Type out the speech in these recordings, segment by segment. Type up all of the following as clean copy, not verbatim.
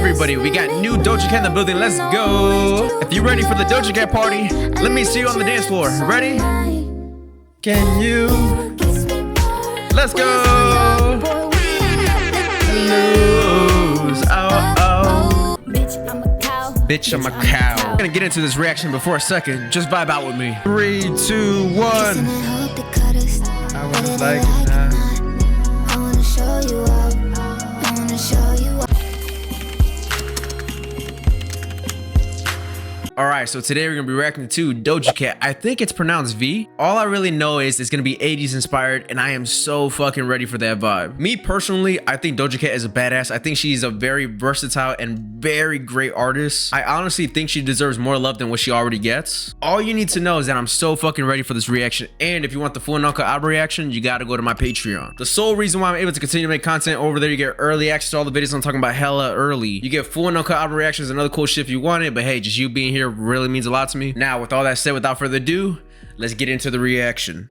Everybody, we got new Doja Cat in the building. Let's go. If you're ready for the Doja Cat party, let me see you on the dance floor. Ready? Can you? Let's go. Lose. Oh, oh. Bitch, I'm a cow. I'm gonna get into this reaction before a second. Just vibe out with me. 3, 2, 1. I was like, I wanna show you up. I wanna show you up. Alright, so today we're gonna be reacting to Doja Cat. I think it's pronounced V. All I really know is it's gonna be 80s inspired, and I am so fucking ready for that vibe. Me personally, I think Doja Cat is a badass. I think she's a very versatile and very great artist. I honestly think she deserves more love than what she already gets. All you need to know is that I'm so fucking ready for this reaction, and if you want the full Uncle album reaction, you gotta go to my Patreon. The sole reason why I'm able to continue to make content over there, you get early access to all the videos I'm talking about hella early. You get full Uncle album reactions and other cool shit if you want it, but hey, just you being here really means a lot to me. Now, with all that said, without further ado, let's get into the reaction.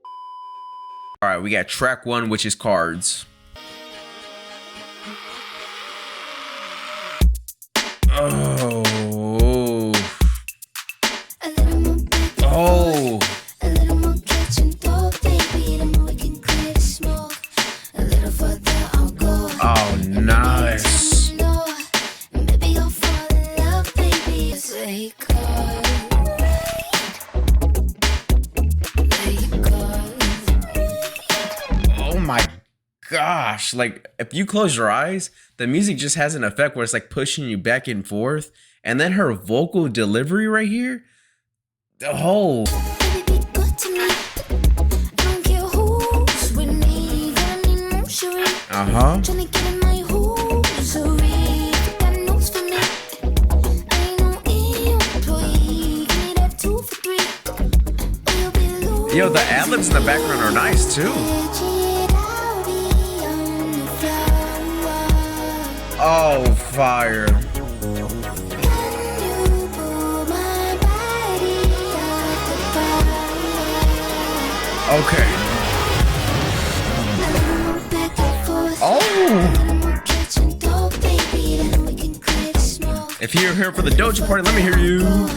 All right, we got track 1, which is Cards. Oh. Oh. Oh, nice. Oh my gosh, like if you close your eyes, the music just has an effect where it's like pushing you back and forth, and then her vocal delivery right here, the whole yo, the ad-libs in the background are nice too. Oh, fire. Okay. Oh. If you're here for the Doja party, let me hear you.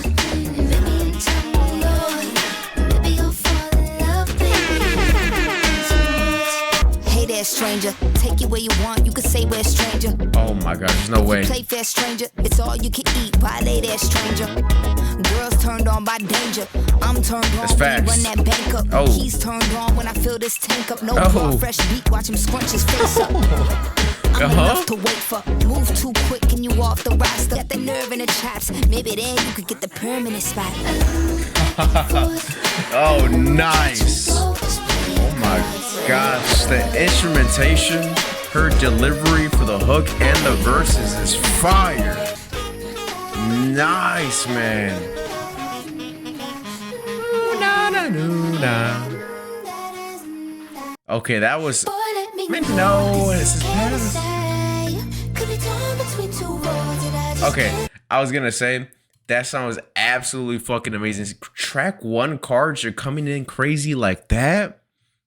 Stranger, take you where you want, you can say we're a stranger. Oh my god, there's no way. Play fair, stranger, it's all you can eat, violate that stranger. Girls turned on by danger, I'm turned on when you run that bank up. Oh. He's turned on when I fill this tank up. No more fresh beat, watch him scrunch his face up. I'm enough to wait for, move too quick and you off the roster. Got the nerve in the chops, maybe then you could get the permanent spot. Oh, nice. Oh my gosh, the instrumentation, her delivery for the hook and the verses is fire. Nice, man. Okay, that was no. This is okay, I was gonna say that song was absolutely fucking amazing. Track 1 Cards, you're coming in crazy like that.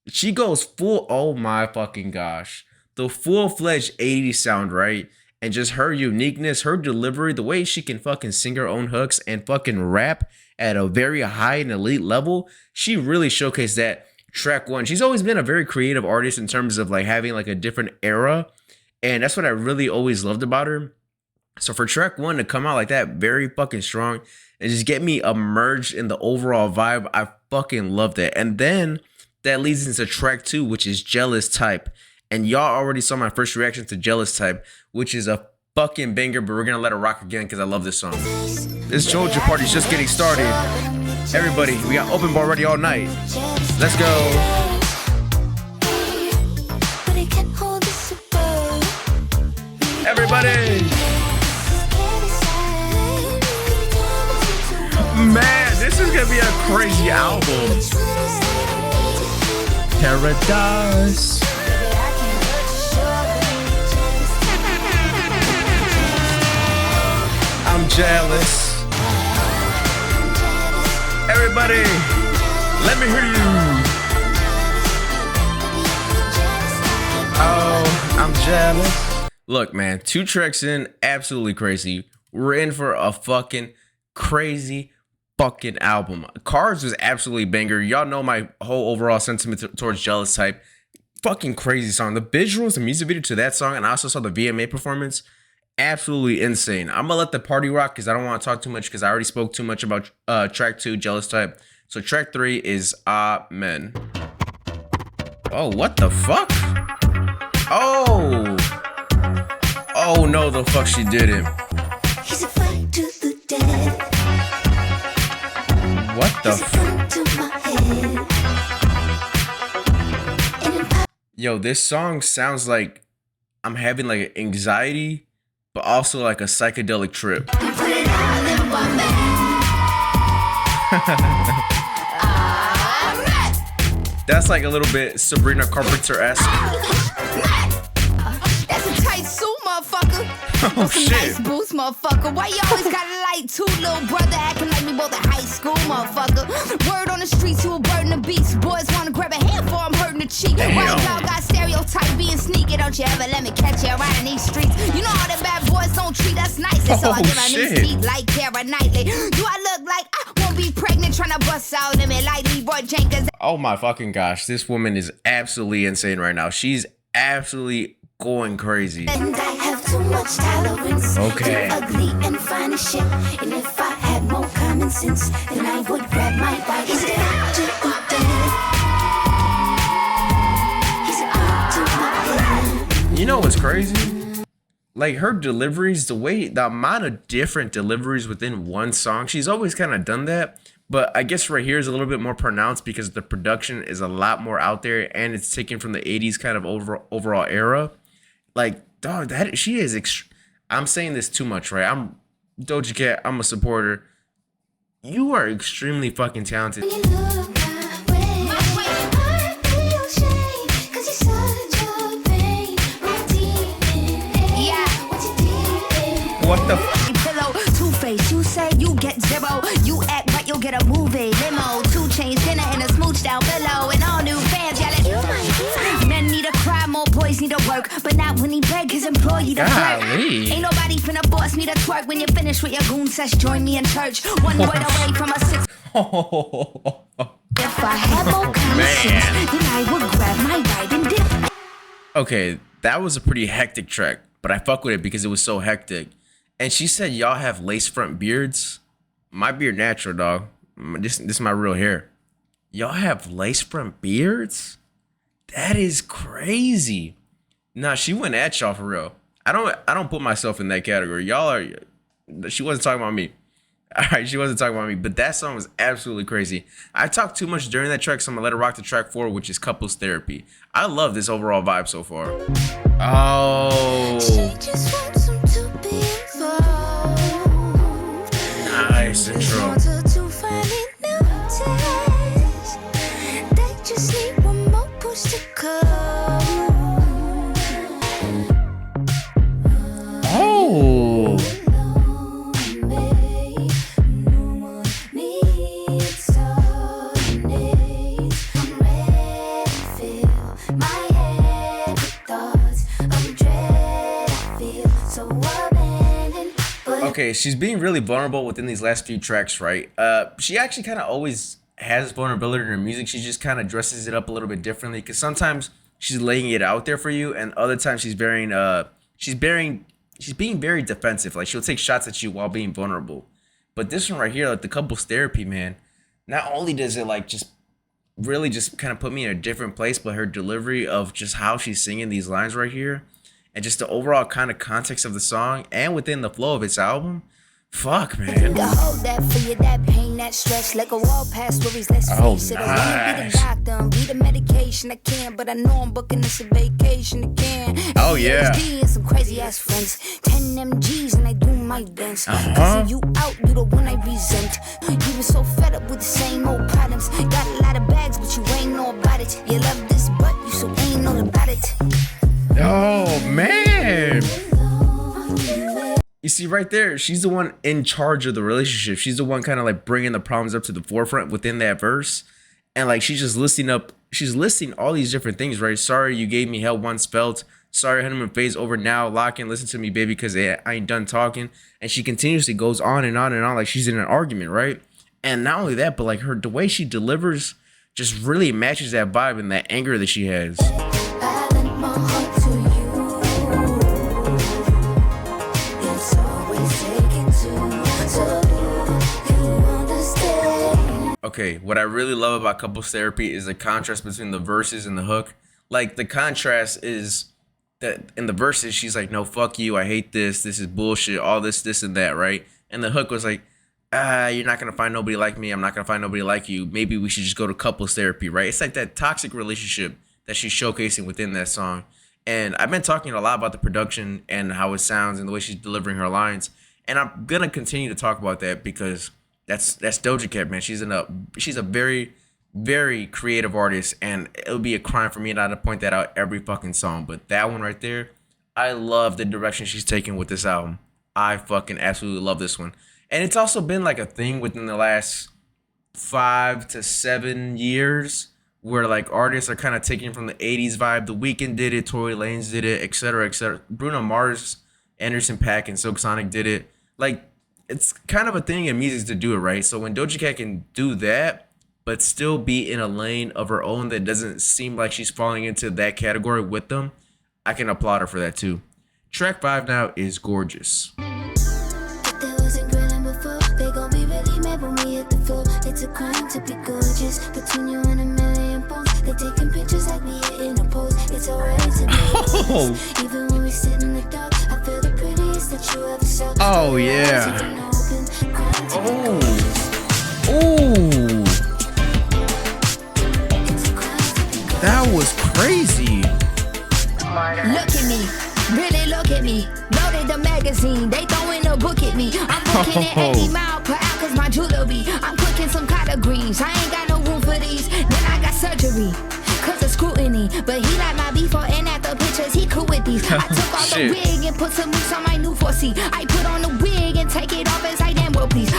She goes full, oh my fucking gosh. The full-fledged 80s sound, right? And just her uniqueness, her delivery, the way she can fucking sing her own hooks and fucking rap at a very high and elite level. She really showcased that track 1. She's always been a very creative artist in terms of like having like a different era. And that's what I really always loved about her. So for track 1 to come out like that, very fucking strong and just get me immersed in the overall vibe, I fucking loved it. And then that leads into track 2, which is Jealous Type. And y'all already saw my first reaction to Jealous Type, which is a fucking banger, but we're gonna let it rock again because I love this song. This Doja party's just getting started. Everybody, we got open bar ready all night. Let's go. Everybody. Man, this is gonna be a crazy album. Paradise. I'm jealous. Everybody, let me hear you. Oh, I'm jealous. Look, man, 2 tracks in, absolutely crazy. We're in for a fucking crazy fucking album. Cards was absolutely banger. Y'all know my whole overall sentiment towards Jealous Type. Fucking crazy song. The visuals, the music video to that song, and I also saw the VMA performance. Absolutely insane. I'm gonna let the party rock because I don't want to talk too much because I already spoke too much about track 2, Jealous Type. So track 3 is Amen. Oh, what the fuck? Oh. Oh no, the fuck she didn't. He's a fight to the death. What the fuck? Yo, this song sounds like I'm having like anxiety, but also like a psychedelic trip. That's like a little bit Sabrina Carpenter-esque. That's a tight suit, motherfucker. Oh shit. Nice boots, motherfucker. Why you always gotta like 2 little brother acting like we both in high school, motherfucker? Word on the streets, you a burden of beats. Boys wanna grab a handful, I'm hurting the cheek. Damn. Why y'all got stereotype being sneaky? Don't you ever let me catch you around in these streets. You know all the bad boys don't treat us nicely, so I give my knees feet like Kara Knightley. Do I look like I won't be pregnant trying to bust out in me like Leroy Jenkins? Oh my fucking gosh, this woman is absolutely insane right now. She's absolutely going crazy. And I have too much tolerance. Okay. You're ugly and fine as shit. And if I had more common sense, then I would grab my bike and step to the death. He's up to my head. You know what's crazy? Like her deliveries, the amount of different deliveries within one song, she's always kind of done that. But I guess right here is a little bit more pronounced because the production is a lot more out there and it's taken from the 80s kind of overall era. Like, dog, she is I'm saying this too much, right? I'm Doja Cat, I'm a supporter. You are extremely fucking talented. What the Two-Face, you say you get 0. You act like you'll get a movie. Limo, 2 chains, dinner, and a smooch down below. And all new fans yelling, you my hero. Men need to cry, more boys need to work. But not when he beg his employee to work. Ain't nobody finna force me to twerk. When you finish with your goon sesh, join me in church. One word away from a 6. If I had more common sense, then I would grab my ride and dip. Okay, that was a pretty hectic track, but I fuck with it because it was so hectic. And she said, y'all have lace front beards. My beard natural, dog. This is my real hair. Y'all have lace front beards? That is crazy. Nah, she went at y'all for real. I don't put myself in that category. Y'all are, she wasn't talking about me. All right, she wasn't talking about me, but that song was absolutely crazy. I talked too much during that track, so I'm gonna let her rock to track 4, which is Couples Therapy. I love this overall vibe so far. Oh. She just wants him to be involved. Nice intro. To finally notice. They just need one more push to come. Oh. Okay, she's being really vulnerable within these last few tracks, right? She actually kind of always has vulnerability in her music. She just kind of dresses it up a little bit differently because sometimes she's laying it out there for you, and other times she's being very defensive. Like she'll take shots at you while being vulnerable. But this one right here, like the Couples Therapy, man, not only does it like just really just kind of put me in a different place, but her delivery of just how she's singing these lines right here, and just the overall kind of context of the song and within the flow of its album, fuck, man. Hold that for you, that pain, that stress, like a wall past worries, let's face it. I wanna be the doctor and be the medication I can, but I know I'm booking this a vacation again. Oh yeah. And some crazy ass friends, 10 MGs and I do my dance. Cause you out, you the one I resent. You were so fed up with the same old problems. Got a lot of bags, but you ain't know about it. You love this, but you so ain't know about it. Oh man. You see right there, she's the one in charge of the relationship. She's the one kind of like bringing the problems up to the forefront within that verse. And like she's just listing all these different things, right? Sorry you gave me hell once felt. Sorry, honeymoon phase over now. Lock in, listen to me, baby, because I ain't done talking. And she continuously goes on and on and on like she's in an argument, right? And not only that, but like the way she delivers just really matches that vibe and that anger that she has. Okay, what I really love about couples therapy is the contrast between the verses and the hook. Like, the contrast is that in the verses, she's like, no, fuck you, I hate this is bullshit, all this, and that, right? And the hook was like, you're not gonna find nobody like me, I'm not gonna find nobody like you, maybe we should just go to couples therapy, right? It's like that toxic relationship that she's showcasing within that song. And I've been talking a lot about the production and how it sounds and the way she's delivering her lines. And I'm gonna continue to talk about that because that's Doja Cat, man. She's a very, very creative artist, and it would be a crime for me not to point that out every fucking song. But that one right there, I love the direction she's taking with this album. I fucking absolutely love this one. And it's also been like a thing within the last 5 to 7 years where like artists are kind of taking from the 80s vibe. The Weeknd did it, Tory Lanez did it, etc., etc. Bruno Mars, Anderson .Paak, and Silk Sonic did it. Like, it's kind of a thing in music to do it, right? So when Doja Cat can do that, but still be in a lane of her own that doesn't seem like she's falling into that category with them, I can applaud her for that too. Track 5 now is Gorgeous. It's a crime to be gorgeous. Between you and a million posts, they taking pictures like me in a pose. It's alright to be even when we sit in the dark. I feel the prettiest that you ever saw. Oh yeah. Oh. That was crazy. Look at me, really look at me. Loaded the magazine, they throwing a book at me. I'm booking at 80 miles per hour cause my jewelry. I'm cooking some collard greens, I ain't got no room for these. Then I got surgery cause of scrutiny. But he like my before and after pictures, he cool with these. I took off the wig and put some mousse on my new 4C. I put on the wig and take it off as I damn well please.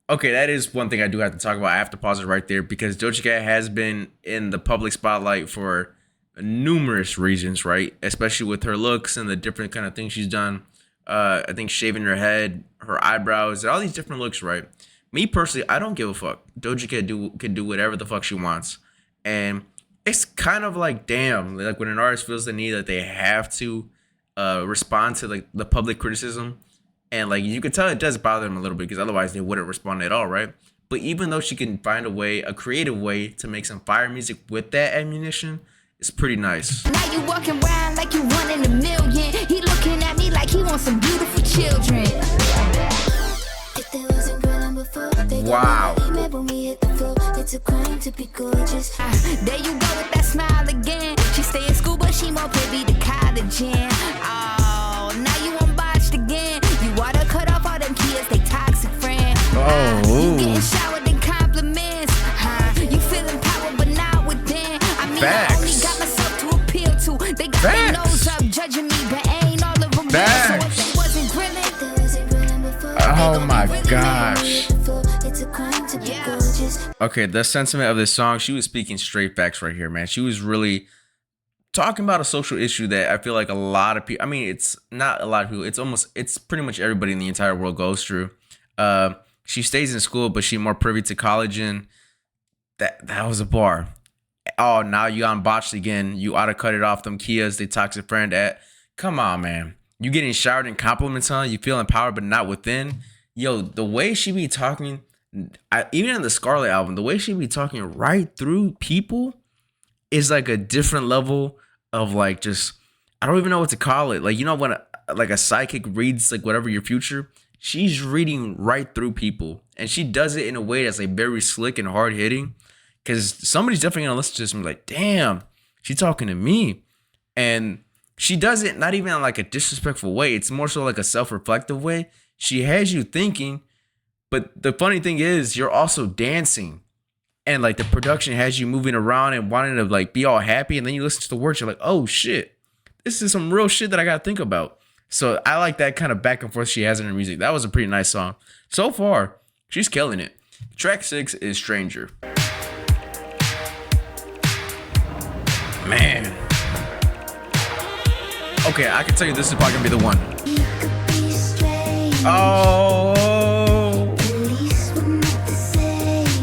Okay, that is one thing I do have to talk about. I have to pause it right there because Doja Cat has been in the public spotlight for numerous reasons, right? Especially with her looks and the different kind of things she's done. I think shaving her head, her eyebrows, all these different looks, right? Me personally, I don't give a fuck. Doja Cat can do whatever the fuck she wants. And it's kind of like, damn, like when an artist feels the need that they have to respond to like the public criticism. And like you can tell it does bother them a little bit because otherwise they wouldn't respond at all, right? But even though she can find a creative way to make some fire music with that ammunition, it's pretty nice. Now you walking around like you one in a million. He looking at me like he wants some beautiful children. Wow. It's a crime to be gorgeous. There you go with that smile again. She stay in school, but she more privy to college in. Oh, now you unbotched again. You water cut off all them kids, they toxic friend. You getting showered in compliments. You feeling power, but not within. I mean, I only got myself to appeal to. They got their nose up, judging me, but ain't all of them real. So if they wasn't grilling before. Oh my gosh. Okay, the sentiment of this song, she was speaking straight facts right here, man. She was really talking about a social issue that I feel like a lot of people, I mean, it's not a lot of people, it's pretty much everybody in the entire world goes through. She stays in school, but she's more privy to college, and that was a bar. Oh, now you got botched again. You ought to cut it off. Them Kias, they toxic friend at. Come on, man. You getting showered in compliments on, you feel empowered, but not within. Yo, the way she be talking, even in the Scarlet album, the way she be talking right through people is like a different level of like just, I don't even know what to call it. Like, you know, when like a psychic reads like whatever your future, she's reading right through people, and she does it in a way that's like very slick and hard hitting. Because somebody's definitely gonna listen to this and be like, damn, she's talking to me. And she does it not even in like a disrespectful way. It's more so like a self-reflective way. She has you thinking, but the funny thing is you're also dancing. And like the production has you moving around and wanting to like be all happy. And then you listen to the words, you're like, oh shit, this is some real shit that I gotta think about. So I like that kind of back and forth she has in her music. That was a pretty nice song. So far, she's killing it. Track 6 is Stranger. Man. Okay, I can tell you this is probably gonna be the one. Oh.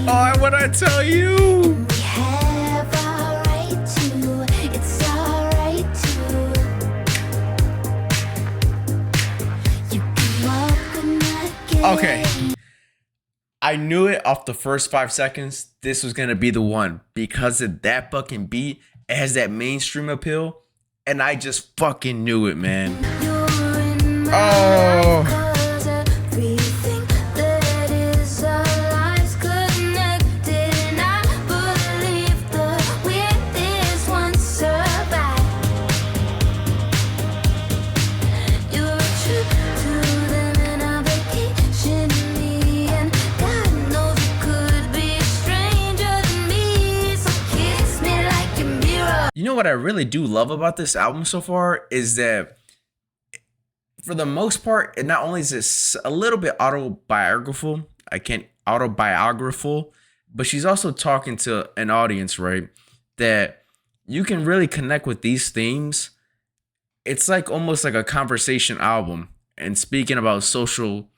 Oh, what I tell you? Okay. I knew it off the first 5 seconds. This was gonna be the one because of that fucking beat. It has that mainstream appeal, and I just fucking knew it, man. Oh. You know what I really do love about this album so far is that for the most part, it not only is this a little bit autobiographical, but she's also talking to an audience, right? That you can really connect with these themes. It's like almost like a conversation album and speaking about how do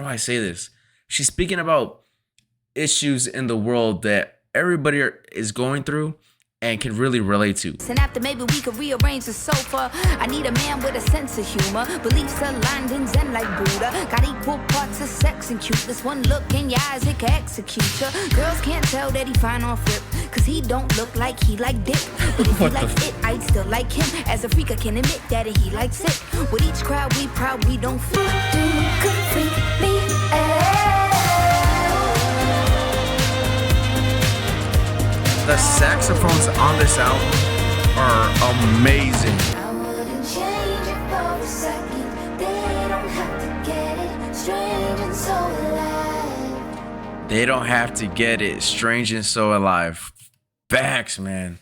I say this? She's speaking about issues in the world that everybody is going through and can really relate to. And after maybe we could rearrange the sofa. I need a man with a sense of humor. Beliefs aligned and zen like Buddha. Got equal parts of sex and cute. This one look in your eyes, it can execute ya. Girls can't tell that he fine off rip, cause he don't look like he like dick. But if he likes it, I'd still like him. As a freak, I can admit that he likes it. With each crowd, we proud, we don't fit. You could freak me out. The saxophones on this album are amazing. I wouldn't change it for a second. They don't have to get it. Strange and so alive. They don't have to get it. Strange and so alive. Facts, man.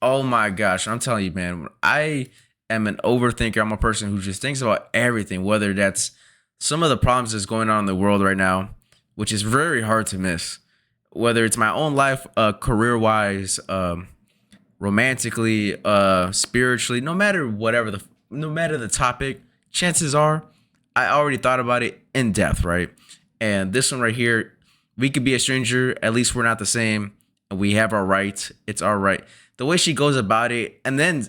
Oh my gosh. I'm telling you, man. I am an overthinker. I'm a person who just thinks about everything, whether that's some of the problems that's going on in the world right now, which is very hard to miss. Whether it's my own life, career-wise, romantically, spiritually, no matter the topic, chances are I already thought about it in depth, right? And this one right here, we could be a stranger. At least we're not the same. And we have our rights. It's our right. The way she goes about it, and then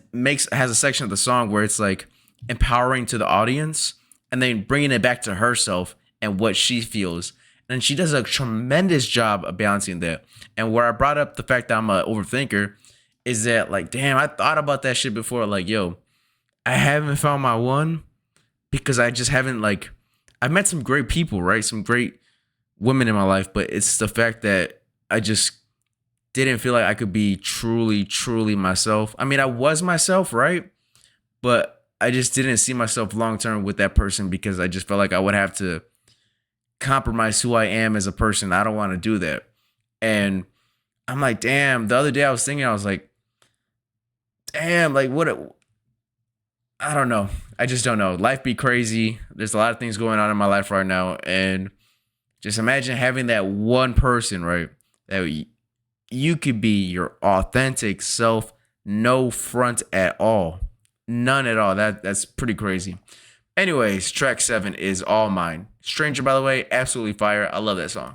has a section of the song where it's like empowering to the audience, and then bringing it back to herself and what she feels. And she does a tremendous job of balancing that. And where I brought up the fact that I'm an overthinker is that, like, damn, I thought about that shit before. Like, yo, I haven't found my one because I just haven't, like, I've met some great people, right? Some great women in my life. But it's the fact that I just didn't feel like I could be truly, truly myself. I mean, I was myself, right? But I just didn't see myself long term with that person because I just felt like I would have to compromise who I am as a person. I don't want to do that. And I'm like, damn, the other day I was thinking, I was like, damn, like I don't know. I just don't know. Life be crazy. There's a lot of things going on in my life right now. And just imagine having that one person, right? That you could be your authentic self, no front at all. None at all. That's pretty crazy. Anyways, track 7 is All Mine. Stranger, by the way, absolutely fire. I love that song.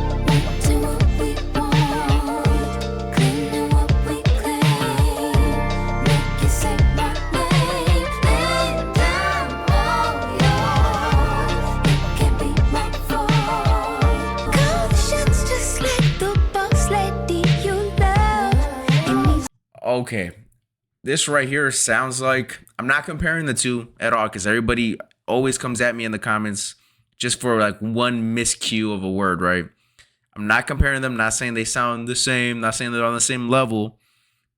Okay, this right here sounds like, I'm not comparing the two at all because everybody always comes at me in the comments just for like one miscue of a word, right? I'm not comparing them, not saying they sound the same, not saying they're on the same level,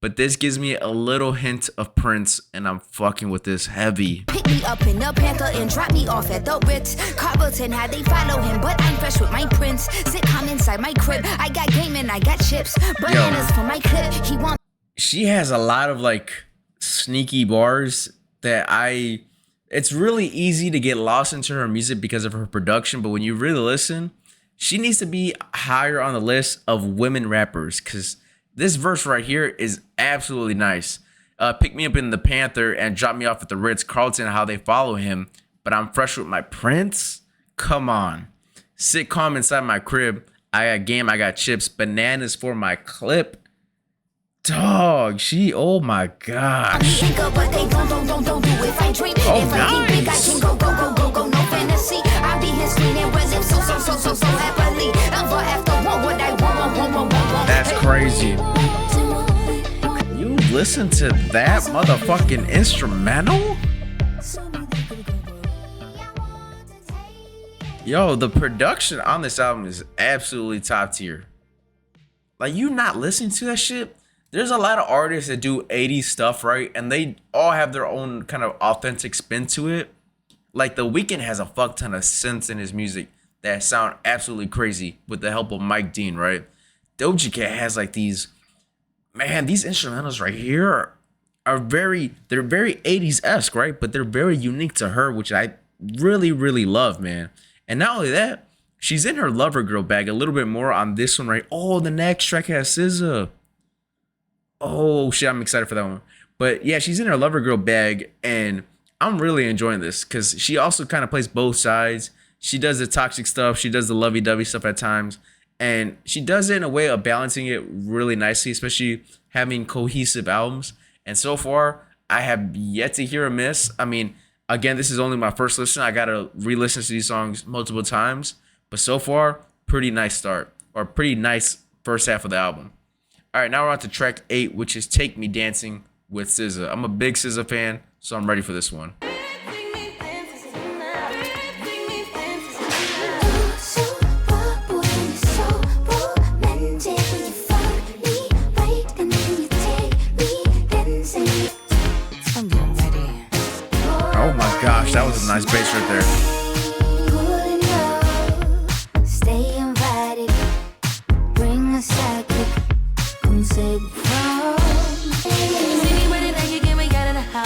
but this gives me a little hint of Prince, and I'm fucking with this heavy. Pick me up in the Panther and drop me off at the Ritz. Carlton had they follow him, but I'm fresh with my Prince. Sitcom inside my crib, I got game and I got chips. Bananas for my clip, he want. She has a lot of like sneaky bars that it's really easy to get lost into her music because of her production, but when you really listen, she needs to be higher on the list of women rappers because this verse right here is absolutely nice. Pick me up in the Panther and drop me off at the Ritz Carlton. How they follow him, but I'm fresh with my Prince. Come on, sit calm inside my crib. I got game, I got chips, bananas for my clip. Dog, she, oh my gosh. Oh, nice. That's crazy. You listen to that motherfucking instrumental? Yo, the production on this album is absolutely top tier. Like, you not listening to that shit? There's a lot of artists that do 80s stuff, right? And they all have their own kind of authentic spin to it. Like, The Weeknd has a fuck ton of synths in his music that sound absolutely crazy with the help of Mike Dean, right? Doja Cat has like these, man, these instrumentals right here are they're very 80s-esque, right? But they're very unique to her, which I really, really love, man. And not only that, she's in her lover girl bag a little bit more on this one, right? Oh, the next track has SZA. Oh shit, I'm excited for that one. But yeah, she's in her lover girl bag, and I'm really enjoying this because she also kind of plays both sides. She does the toxic stuff, she does the lovey-dovey stuff at times, and she does it in a way of balancing it really nicely, especially having cohesive albums. And so far, I have yet to hear a miss. I mean, again, this is only my first listen. I gotta re-listen to these songs multiple times, but so far, pretty nice start, or pretty nice first half of the album. All right, now we're on to track 8, which is Take Me Dancing with SZA. I'm a big SZA fan, so I'm ready for this one. Oh my gosh, that was a nice bass right there.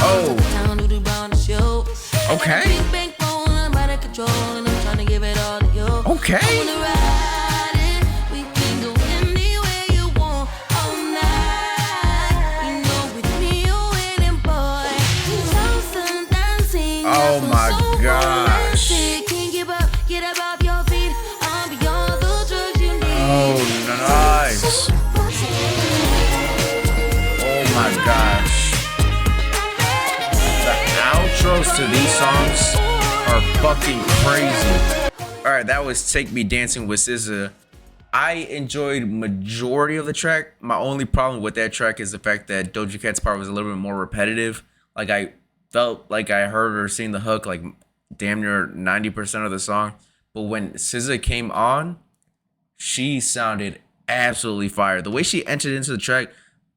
Oh. Okay. Okay. Oh my gosh. Oh, nice. Oh my gosh. The outros to these songs are fucking crazy. Alright, that was Take Me Dancing with SZA. I enjoyed majority of the track. My only problem with that track is the fact that Doja Cat's part was a little bit more repetitive. Like, I felt like I heard her sing the hook like damn near 90% of the song. But when SZA came on, she sounded absolutely fire. The way she entered into the track,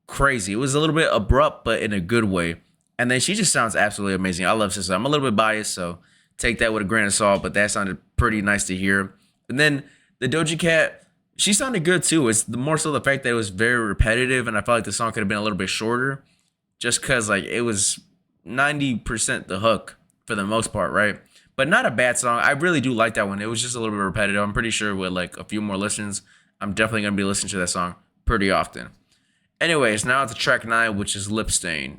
crazy. It was a little bit abrupt, but in a good way. And then she just sounds absolutely amazing. I love SZA. I'm a little bit biased, so take that with a grain of salt, but that sounded pretty nice to hear. And then the Doja Cat, she sounded good too. It's more so the fact that it was very repetitive, and I felt like the song could have been a little bit shorter just because like it was 90% the hook for the most part, right? But not a bad song. I really do like that one. It was just a little bit repetitive. I'm pretty sure with like a few more listens, I'm definitely going to be listening to that song pretty often. Anyways, now to track 9, which is Lip Stain.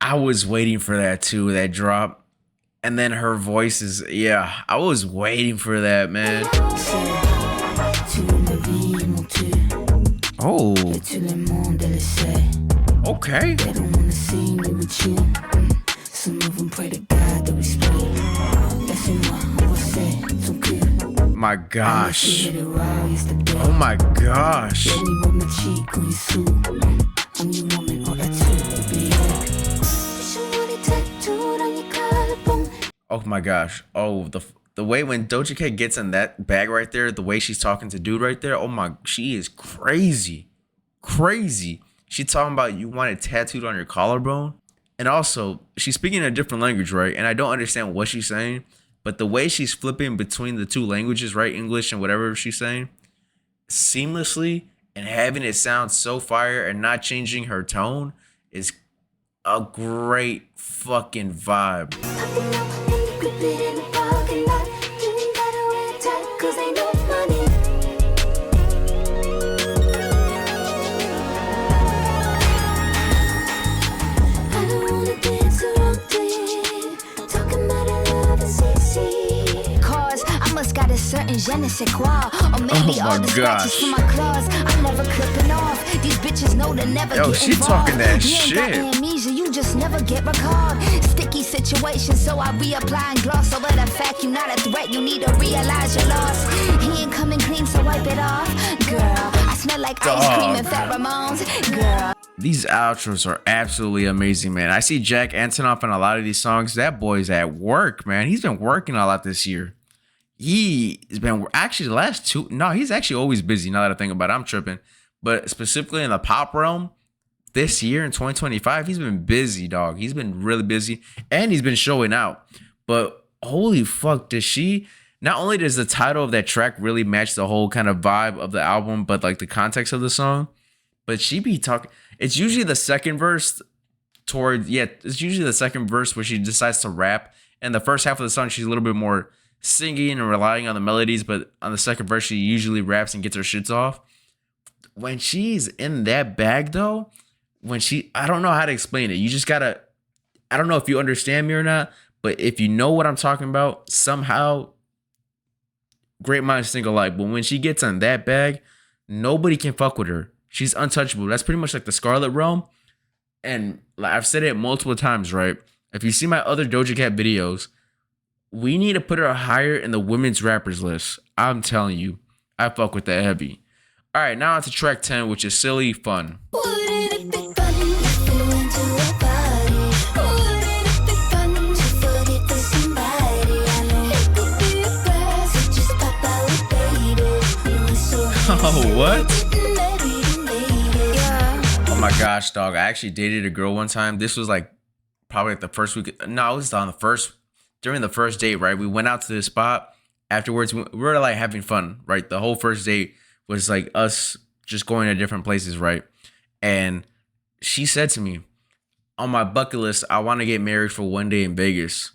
I was waiting for that too, that drop. And then her voice is, yeah, I was waiting for that, man. Oh. Okay. My gosh. Oh my gosh. Oh my gosh. Oh, the way when Doja Cat gets in that bag right there, the way she's talking to dude right there, oh my, she is crazy. Crazy. She talking about you want it tattooed on your collarbone. And also, she's speaking a different language, right? And I don't understand what she's saying, but the way she's flipping between the two languages, right? English and whatever she's saying, seamlessly, and having it sound so fire and not changing her tone is a great fucking vibe. je ne sais quoi. Or maybe all the scratches from my claws, I'm never clipping off. These bitches know to never get she involved. talking that You ain't got shit. amnesia, you just never get recalled. Sticky situation, so I reapply and gloss over the fact you're not a threat. You need to realize your loss. He ain't coming clean, so wipe it off. Girl, I smell like ice cream and pheromones. Girl. These outros are absolutely amazing, man. I see Jack Antonoff on a lot of these songs. That boy's at work, man. He's been working a lot this year. He's been actually the last two. No, he's actually always busy. Now that I think about it, I'm tripping. But specifically in the pop realm, this year in 2025, he's been busy, dog. He's been really busy, and he's been showing out. But holy fuck, does she? Not only does the title of that track really match the whole kind of vibe of the album, but like the context of the song. But she be talking. It's usually the second verse it's usually the second verse where she decides to rap. And the first half of the song, she's a little bit more singing and relying on the melodies. But on the second verse, she usually raps and gets her shits off. When she's in that bag, though, I don't know how to explain it. You just gotta, I don't know if you understand me or not, but if you know what I'm talking about, somehow, great minds think alike. But when she gets on that bag, nobody can fuck with her. She's untouchable. That's pretty much like the Scarlet Realm. And I've said it multiple times, right? If you see my other Doja Cat videos, we need to put her higher in the women's rappers list. I'm telling you, I fuck with that heavy. All right, now on to track 10, which is Silly Fun. Oh, what? Oh my gosh, dog. I actually dated a girl one time. This was like probably like the first week. No, it was during the first date, right? We went out to this spot. Afterwards, we were like having fun, right? The whole first date was like us just going to different places, right? And she said to me, on my bucket list, I want to get married for one day in Vegas.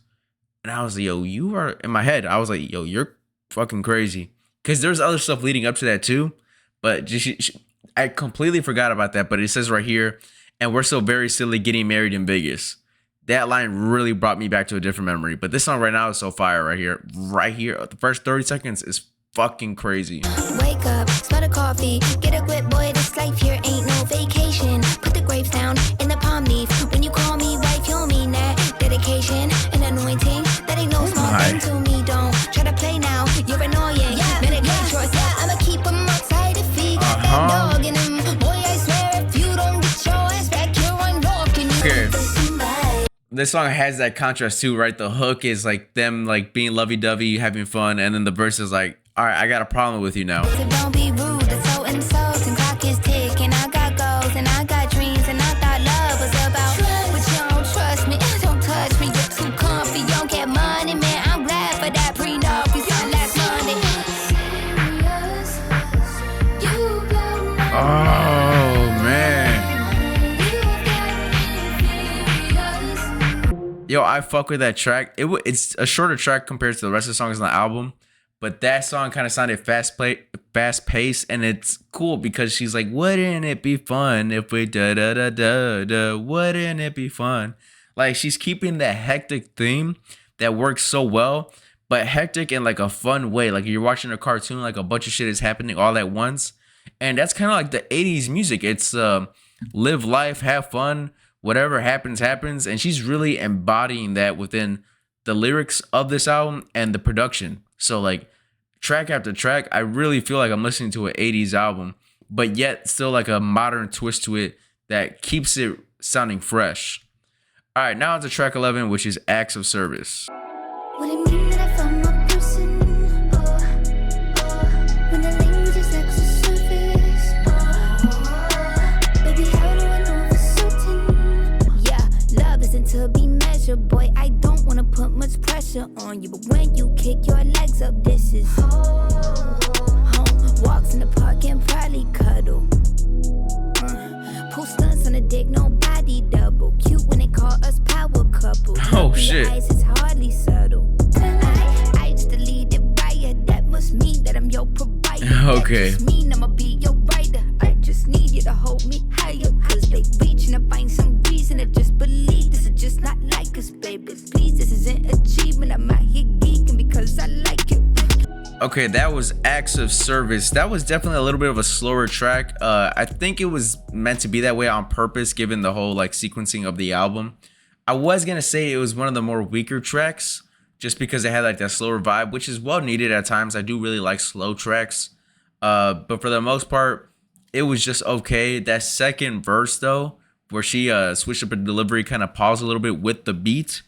And I was like, yo, you are, in my head, I was like, yo, you're fucking crazy. Because there's other stuff leading up to that too. But I completely forgot about that. But it says right here, and we're so very silly getting married in Vegas. That line really brought me back to a different memory. But this song right now is so fire right here. Right here. The first 30 seconds is fucking crazy. Wake up, smell the coffee, get a grip, boy, this life here ain't no vacation. Put the grapes down in the palm leaf. When you call me wife, you'll mean that. Dedication and anointing, that ain't no small thing to me. Don't try to play now, you're annoying. Yeah, medicate yours, yeah, I'ma keep them outside if he got that dog in him. Boy, I swear if you don't get your ass back, you're unlocking. Okay. This song has that contrast too, right? The hook is like them like being lovey-dovey, having fun, and then the verse is like, all right, I got a problem with you now. So don't be rude, that's so insulting. Clock is ticking, I got goals and I got dreams, and I thought love was about. But you don't trust me, don't touch me, you're too comfy. You don't get money, man, I'm glad for that prenup we signed last Monday. Oh man. Yo, I fuck with that track. It's a shorter track compared to the rest of the songs on the album, but that song kind of sounded fast paced, and it's cool because she's like, "Wouldn't it be fun if we da da da da da? Wouldn't it be fun?" Like she's keeping that hectic theme that works so well, but hectic in like a fun way. Like you're watching a cartoon, like a bunch of shit is happening all at once, and that's kind of like the '80s music. It's live life, have fun. Whatever happens, happens. And she's really embodying that within the lyrics of this album and the production. So like track after track, I really feel like I'm listening to an 80s album, but yet still like a modern twist to it that keeps it sounding fresh. All right, now on to track 11, which is Acts of Service. What it mean that I found my person? When the language is acts of service. Baby, how do I know for certain? Yeah, love isn't to be measured, boy. I don't wanna put much pressure on you, but when you kick your legs up, this is home. Walks in the park and probably cuddle. Pull stunts on a dick, nobody double. Cute when they call us power couple. Oh shit. Eyes is hardly subtle. I just deleted riot. That must mean that I'm your provider. Okay. That must mean I'ma be your rider. I just need you to hold me higher, cause they reaching to find some reason to just believe this is just not like us, baby. Please, this isn't achievement. I'm out here geeking because I like it. Okay, that was Acts of Service. That was definitely a little bit of a slower track. I think it was meant to be that way on purpose, given the whole like sequencing of the album. I was gonna say it was one of the more weaker tracks, just because it had like that slower vibe, which is well needed at times. I do really like slow tracks, but for the most part, it was just okay. That second verse though, where she switched up her delivery, kind of paused a little bit with the beat,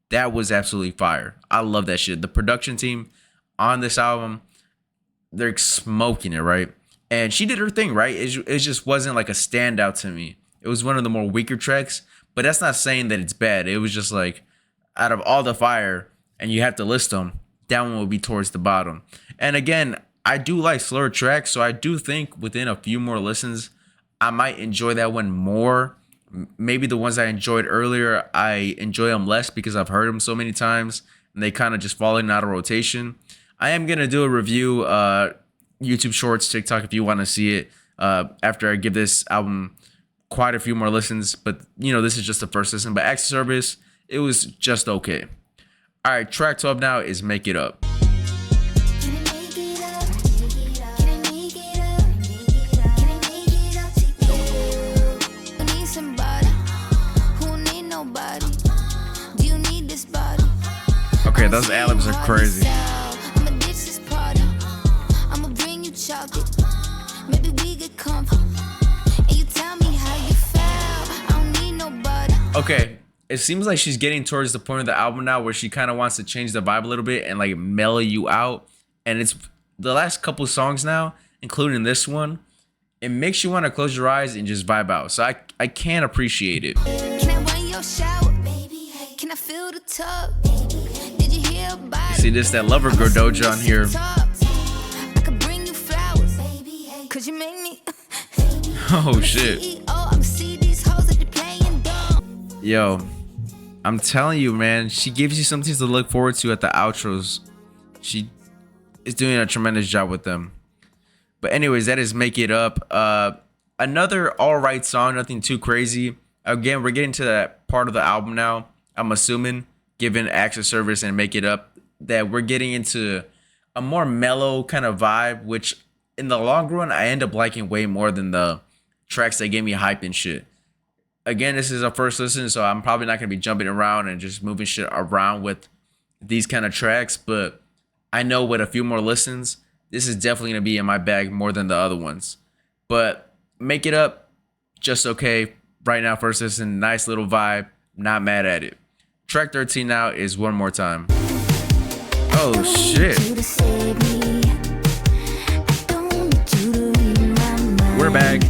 that was absolutely fire. I love that shit. The production team on this album, they're smoking it, right? And she did her thing, right? It just wasn't like a standout to me. It was one of the more weaker tracks, but that's not saying that it's bad. It was just like, out of all the fire, and you have to list them, that one will be towards the bottom. And again, I do like slower tracks, so I do think within a few more listens, I might enjoy that one more. Maybe the ones I enjoyed earlier, I enjoy them less because I've heard them so many times, and they kind of just falling out of rotation. I am going to do a review, YouTube Shorts, TikTok, if you want to see it, after I give this album quite a few more listens. But, you know, this is just the first listen. But Acts of Service, it was just okay. All right, track 12 now is Make It Up. Okay, those ad-libs are crazy. Okay, it seems like she's getting towards the point of the album now where she kind of wants to change the vibe a little bit and like mellow you out. And it's the last couple songs now, including this one, it makes you want to close your eyes and just vibe out. So I can appreciate it. Can I run your shower, baby? Can I feel the tub? Did you hear about it? See this, that Lover Girl Doja on here. I could bring you flowers, baby. Could you make me? Oh shit. Yo, I'm telling you, man, she gives you something to look forward to at the outros. She is doing a tremendous job with them. But anyways, that is Make It Up. Another all right song, nothing too crazy. Again, we're getting to that part of the album now. I'm assuming, given Acts of Service and Make It Up, that we're getting into a more mellow kind of vibe, which in the long run, I end up liking way more than the tracks that gave me hype and shit. Again, this is our first listen, so I'm probably not going to be jumping around and just moving shit around with these kind of tracks. But I know with a few more listens, this is definitely going to be in my bag more than the other ones. But Make It Up, just okay. Right now, first listen, nice little vibe. Not mad at it. Track 13 now is One More Time. Oh, shit. We're back.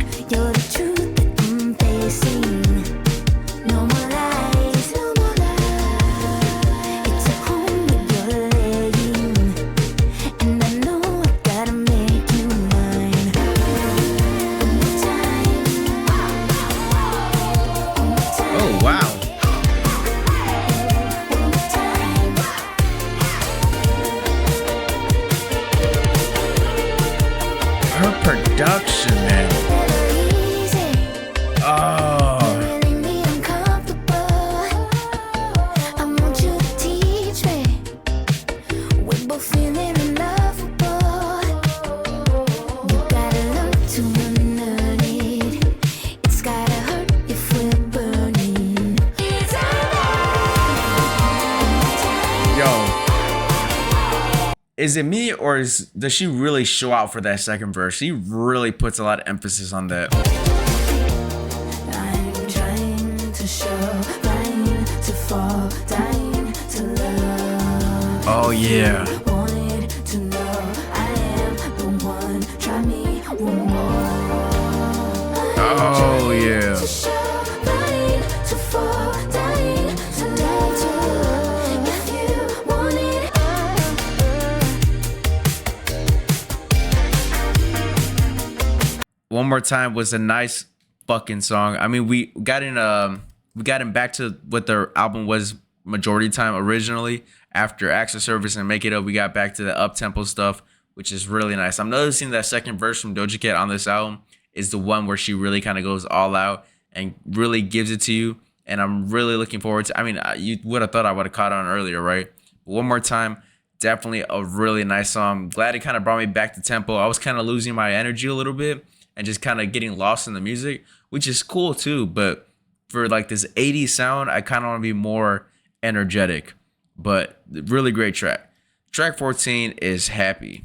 Production, man. Oh. Is it me, or does she really show out for that second verse? She really puts a lot of emphasis on that. I'm trying to show, trying to fall, dying to love. Oh yeah. Wanted to know I am the one. Try me one more. Oh yeah. One More Time was a nice fucking song. I mean, we got in back to what their album was majority time originally. After Acts of Service and Make It Up, we got back to the up-tempo stuff, which is really nice. I'm noticing that second verse from Doja Cat on this album is the one where she really kind of goes all out and really gives it to you. And I'm really looking forward to, I mean, you would have thought I would have caught on earlier, right? But One More Time, Definitely a really nice song. Glad it kind of brought me back to tempo. I was kind of losing my energy a little bit and just kind of getting lost in the music, which is cool too. But for like this 80s sound, I kind of want to be more energetic. But really great track. Track 14 is Happy.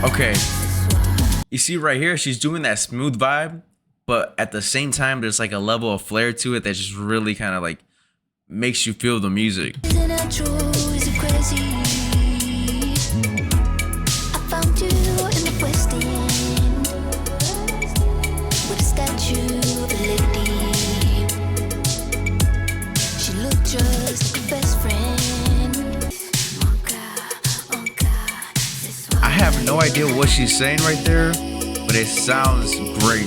Okay, you see right here, she's doing that smooth vibe, but at the same time, there's like a level of flair to it that just really kind of like makes you feel the music. Isn't it true? Is it crazy? I found you in the West End with a statue of a lady. She looked just like a best friend. I have no idea what she's saying right there, but it sounds great.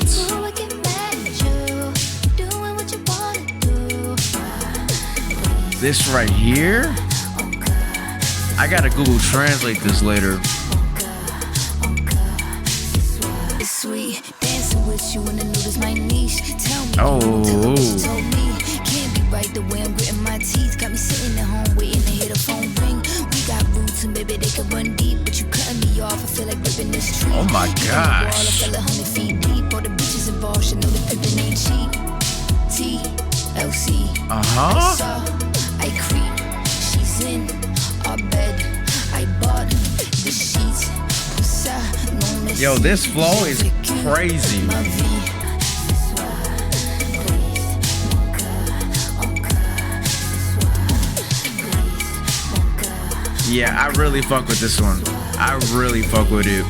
This right here, I gotta Google translate this later. Oh. Can't be right the way I'm gritting my teeth. Got me sitting at home waiting to hear the phone ring. We got roots and baby they can run deep, but you cutting me off. I feel like ripping this tree. Oh my gosh. I feel 100 feet deep. All the bitches involved should know the pimpin' ain't cheap. TLC. I creep. She's in our bed. I bought the sheets. Yo, this flow is crazy. Yeah, I really fuck with this one. I really fuck with it.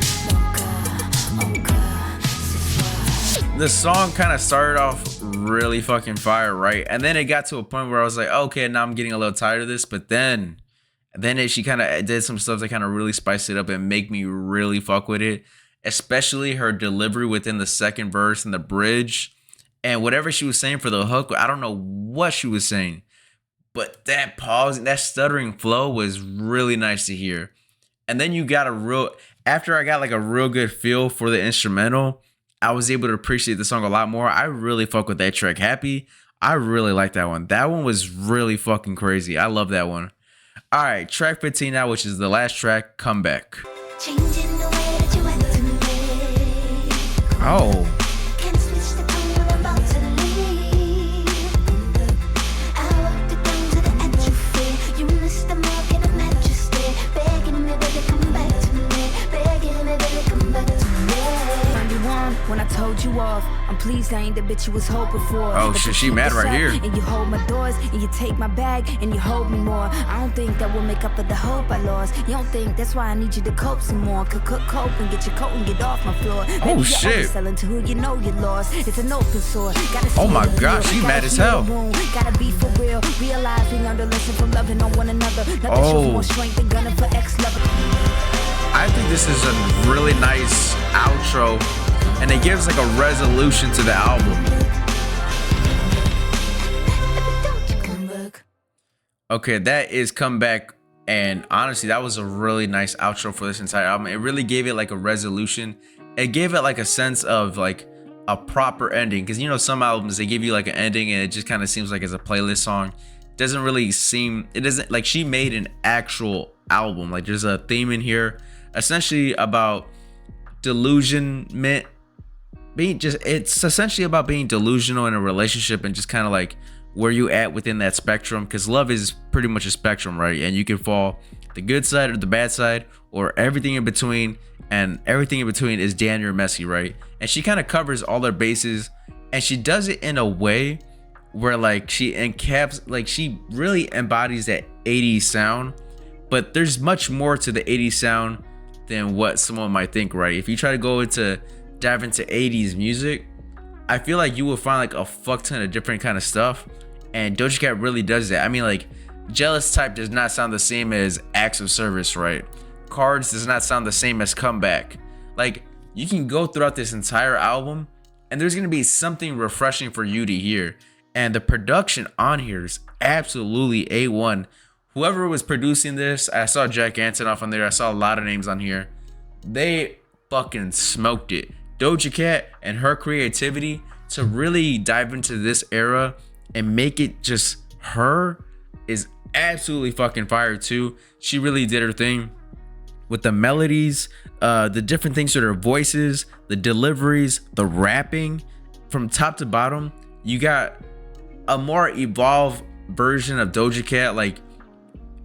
The song kind of started off really fucking fire, right? And then it got to a point where I was like, okay, now I'm getting a little tired of this. But then she kind of did some stuff that kind of really spiced it up and make me really fuck with it. Especially her delivery within the second verse and the bridge. And whatever she was saying for the hook, I don't know what she was saying. But that pause, that stuttering flow was really nice to hear. And then you got after I got like a real good feel for the instrumental, I was able to appreciate the song a lot more. I really fuck with that track, Happy. I really like that one. That one was really fucking crazy. I love that one. All right, track 15 now, which is the last track, Comeback. Oh. When I told you off, I'm pleased I ain't the bitch you was hoping for. Oh shit, she mad right here. And you hold my doors, and you take my bag, and you hold me more. I don't think that will make up for the hope I lost. You don't think that's why I need you to cope some more. Cook and get your coat and get off my floor. Maybe oh shit. Selling to who you know you lost. It's an open sore. Oh my gosh, she mad as hell. Gotta be for real. Realize we learned a lesson from loving on one another. Nothing shows more strength than gunning for ex-lover. I think this is a really nice outro. And it gives like a resolution to the album. Okay, that is Comeback. And honestly, that was a really nice outro for this entire album. It really gave it like a resolution. It gave it like a sense of like a proper ending. Because you know, some albums, they give you like an ending and it just kind of seems like it's a playlist song. Doesn't really seem, it doesn't, like she made an actual album. Like there's a theme in here essentially about delusionment. It's essentially about being delusional in a relationship and just kind of like where you at within that spectrum, because love is pretty much a spectrum, right? And you can fall the good side or the bad side or everything in between, and everything in between is damn near messy, right? And she kind of covers all their bases, and she does it in a way where like she really embodies that 80s sound, but there's much more to the 80s sound than what someone might think, right? If you try to dive into 80s music, I feel like you will find like a fuck ton of different kind of stuff, and Doja Cat really does that. I mean, like Jealous Type does not sound the same as Acts of Service, right? Cards does not sound the same as Comeback. Like you can go throughout this entire album and there's going to be something refreshing for you to hear. And the production on here is absolutely A1. Whoever was producing this, I saw Jack Antonoff on there. I saw a lot of names on here. They fucking smoked it. Doja Cat and her creativity to really dive into this era and make it just her is absolutely fucking fire too. She really did her thing with the melodies, the different things with her voices, the deliveries, the rapping from top to bottom. You got a more evolved version of Doja Cat. Like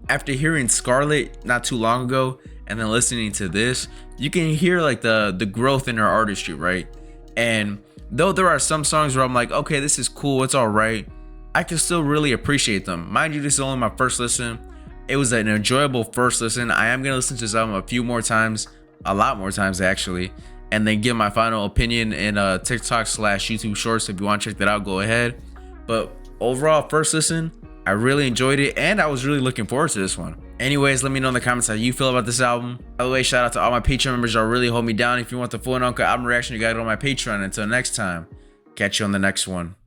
after hearing Scarlet not too long ago and then listening to this, you can hear like the growth in her artistry, right? And though there are some songs where I'm like, okay, this is cool, it's all right, I can still really appreciate them. Mind you, this is only my first listen. It was an enjoyable first listen. I am gonna listen to this album a few more times, a lot more times actually, and then give my final opinion in TikTok/YouTube Shorts. If you want to check that out, go ahead. But overall, first listen, I really enjoyed it, and I was really looking forward to this one. Anyways, let me know in the comments how you feel about this album. By the way, shout out to all my Patreon members. Y'all really hold me down. If you want the full and uncut album reaction, you got it on my Patreon. Until next time, catch you on the next one.